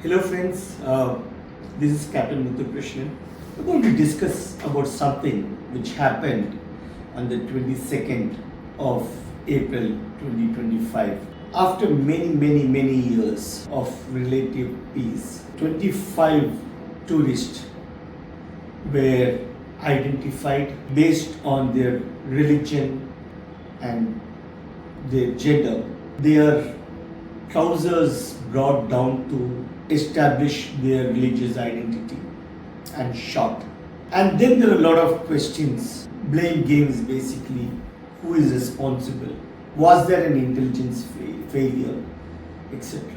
Hello friends, this is Captain Muthu Krishnan. We're going to discuss about something which happened on the 22nd of April 2025. After many years of relative peace, 25 tourists were identified based on their religion and their gender. Their trousers brought down to establish their religious identity and shot. And then there are a lot of questions, blame games basically. Who is responsible? Was there an intelligence failure, etc.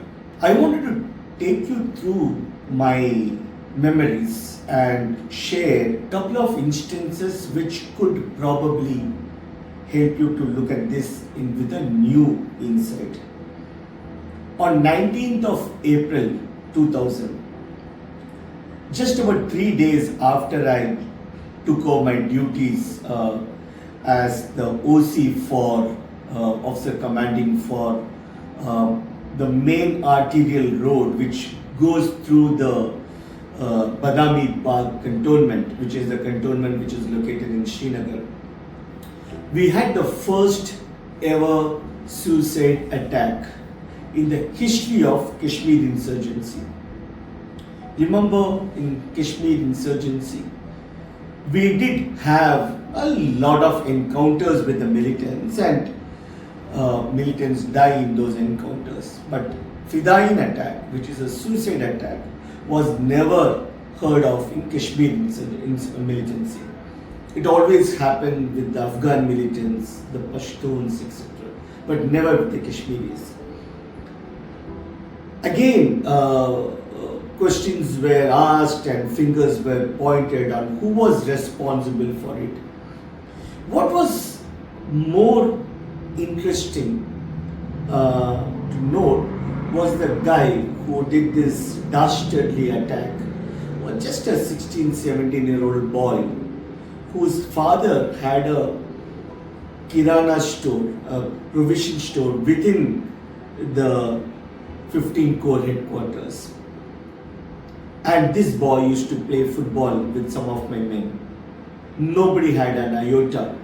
I wanted to take you through my memories and share a couple of instances which could probably help you to look at this with a new insight. On 19th of April 2000, just about 3 days after I took over my duties as the OC for officer commanding for the main arterial road which goes through the Badami Bagh cantonment, which is the cantonment which is located in Srinagar. We had the first ever suicide attack in the history of Kashmir insurgency. Remember, in Kashmir insurgency, we did have a lot of encounters with the militants, and militants die in those encounters. But Fidain attack, which is a suicide attack, was never heard of in Kashmir militancy. It always happened with the Afghan militants, the Pashtuns, etc., but never with the Kashmiris. Again, questions were asked and fingers were pointed on who was responsible for it. What was more interesting to note was the guy who did this dastardly attack was just a 16-17-year-old boy whose father had a kirana store, a provision store within the 15 Corps headquarters. And this boy used to play football with some of my men. Nobody had an iota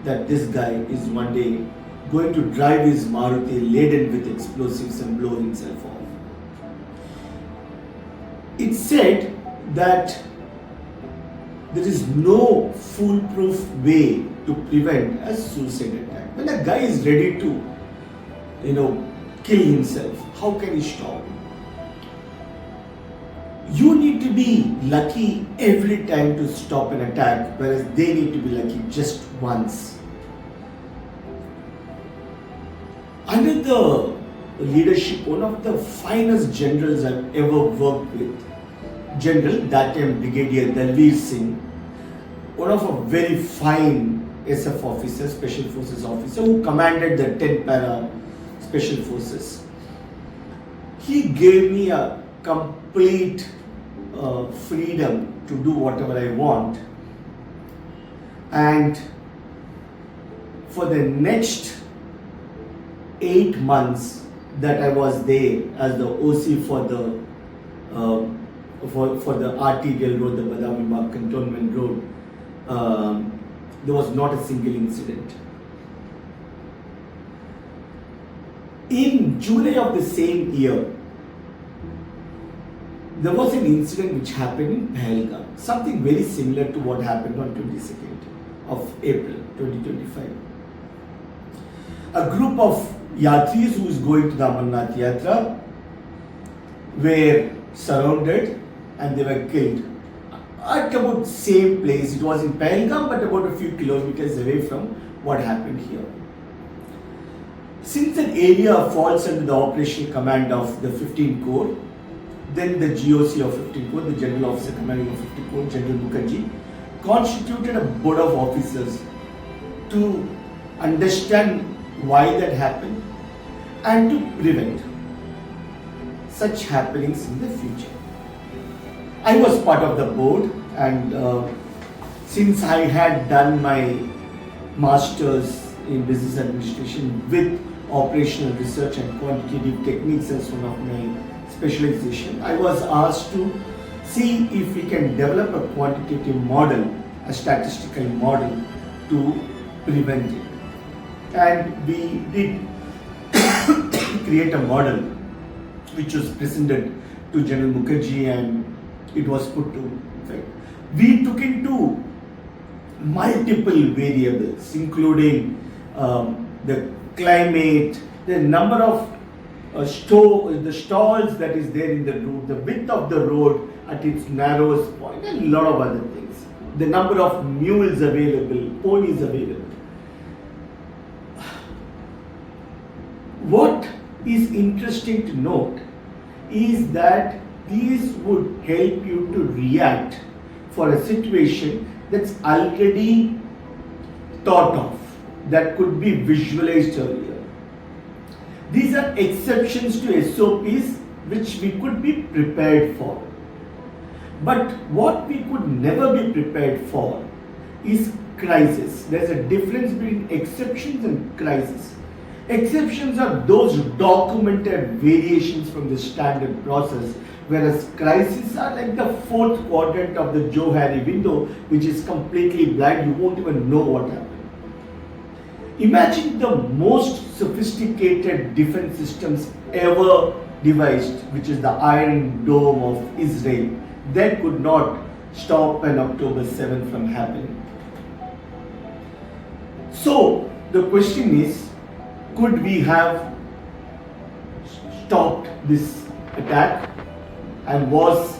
that this guy is one day going to drive his Maruti laden with explosives and blow himself off. It's said that there is no foolproof way to prevent a suicide attack. When a guy is ready to, kill himself, how can he stop? You need to be lucky every time to stop an attack, whereas they need to be lucky just once. Under the leadership, one of the finest generals I've ever worked with, General, that time Brigadier Dalveer Singh, one of a very fine SF officer, Special Forces officer, who commanded the 10 Para Special Forces. He gave me a complete freedom to do whatever I want, and for the next 8 months that I was there as the OC for the arterial road, the Badami Bagh cantonment road, there was not a single incident. In July of the same year, there was an incident which happened in Pahalgam, something very similar to what happened on 22nd of April 2025. A group of Yatris who was going to the Amarnath Yatra were surrounded and they were killed at about the same place. It was in Pahalgam, but about a few kilometers away from what happened here. Since an area falls under the operational command of the 15 Corps, then the GOC of 15 Corps, the General Officer Commanding of 15 Corps, General Mukherjee, constituted a board of officers to understand why that happened and to prevent such happenings in the future. I was part of the board, and since I had done my master's in business administration with operational research and quantitative techniques as one of my specialization, I was asked to see if we can develop a quantitative model, a statistical model to prevent it. And we did create a model which was presented to General Mukherjee and it was put to effect. We took into multiple variables, including the climate, the number of the stalls that is there in the road, the width of the road at its narrowest point, and a lot of other things. The number of mules available, ponies available. What is interesting to note is that these would help you to react for a situation that's already thought of, that could be visualized earlier. These are exceptions to SOPs which we could be prepared for. But what we could never be prepared for is crisis. There's a difference between exceptions and crisis. Exceptions are those documented variations from the standard process, whereas crises are like the fourth quadrant of the Johari window, which is completely blind. You won't even know what happened. Imagine the most sophisticated defense systems ever devised, which is the Iron Dome of Israel. That could not stop an October 7th from happening. So the question is, could we have stopped this attack, and was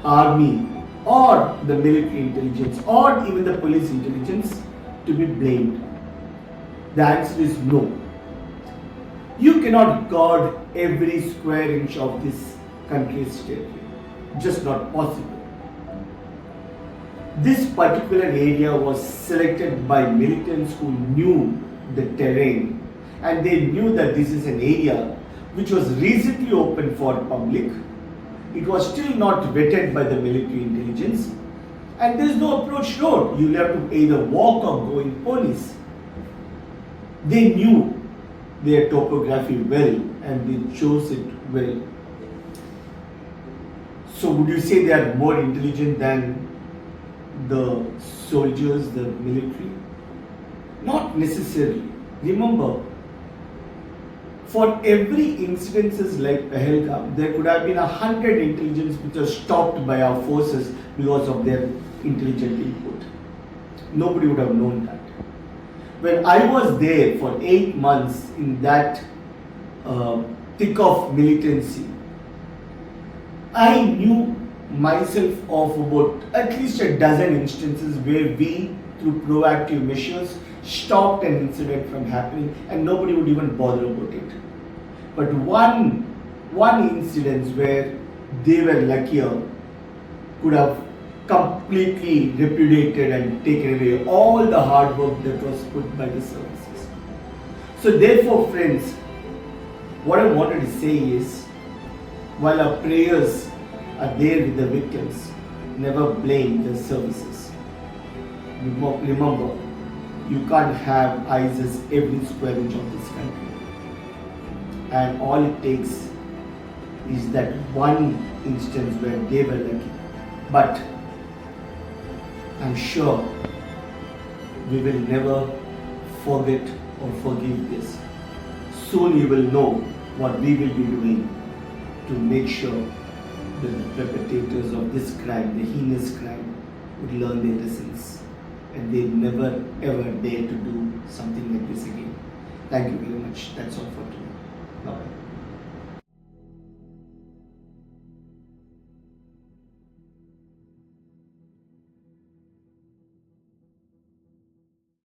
army or the military intelligence or even the police intelligence to be blamed? The answer is no. You cannot guard every square inch of this country's territory. Just not possible. This particular area was selected by militants who knew the terrain, and they knew that this is an area which was recently open for public. It was still not vetted by the military intelligence, and there is no approach road. You have to either walk or go in ponies. They knew their topography well and they chose it well. So would you say they are more intelligent than the soldiers, the military? Not necessarily. Remember, for every incidences like Pahalgam, there could have been 100 intelligence which are stopped by our forces because of their intelligent input. Nobody would have known that. When I was there for 8 months in that thick of militancy, I knew myself of about at least a dozen instances where we, through proactive measures, stopped an incident from happening and nobody would even bother about it. But one incident where they were luckier could have completely repudiated and taken away all the hard work that was put by the services. So therefore, friends, what I wanted to say is, while our prayers are there with the victims, never blame the services. Remember, you can't have ISIS every square inch of this country. And all it takes is that one instance where they were lucky. But I'm sure we will never forget or forgive this. Soon you will know what we will be doing to make sure that the perpetrators of this crime, the heinous crime, would learn their lessons and they never ever dare to do something like this again. Thank you very much. That's all for today. Bye-bye.